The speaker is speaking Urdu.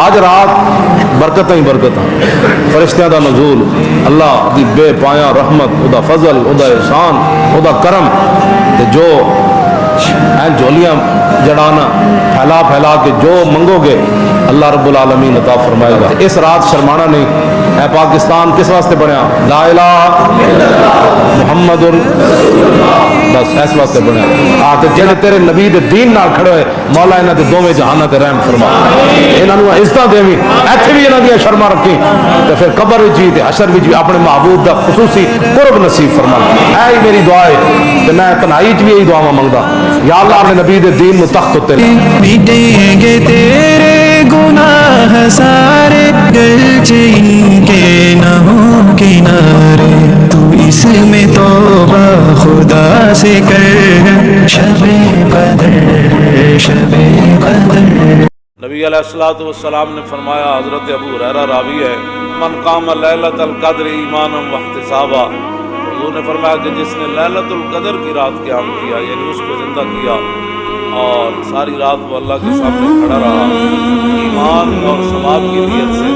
آج رات برکتاں ہی برکتاں، فرشتیاں دا نزول، اللہ دی بے پایا رحمت، او دا فضل، او دا احسان، او دا کرم، تے جو جھولیاں جڑانا پھیلا پھیلا کے جو منگو گے اللہ رب العالمین عطا فرمائے گا۔ اس رات شرمانا نہیں۔ اے پاکستان کس واسطے بنیا؟ لا الہ الا اللہ محمد بس اس واسطے بنیا۔ تے جڑے تیرے نبی دے دین نال کھڑے ہوئے مولا انہاں دے دوویں جہاناں تے رحم فرما، انہاں نوں عزتاں دیویں، ایتھے بھی انہاں دی شرما رکھی تے پھر قبر وچ بھی تے حشر وچ بھی اپنے محبوب دا خصوصی قرب نصیب فرما۔ اے ہی میری دعا ہے تے میں تنہائی وچ بھی یہی دعاواں منگدا، یا اللہ اپنے نبی دے دین نوں تخت تے مٹیں گے تیرے گناہ سارے، گرچہ ان کے نہ ہوں کنارے، تو اس میں توبہ خدا سے کر، شب قدر شب قدر۔ نبی علیہ الصلوۃ والسلام نے فرمایا، حضرت ابو ہریرہ راوی ہے، من قام لیلۃ القدر ایمانا واحتسابا، حضور نے فرمایا کہ جس نے لیلۃ القدر کی رات قیام کیا، یعنی اس کو زندہ کیا اور ساری رات وہ اللہ کے سامنے کھڑا رہا ایمان اور ثواب کی نیت سے،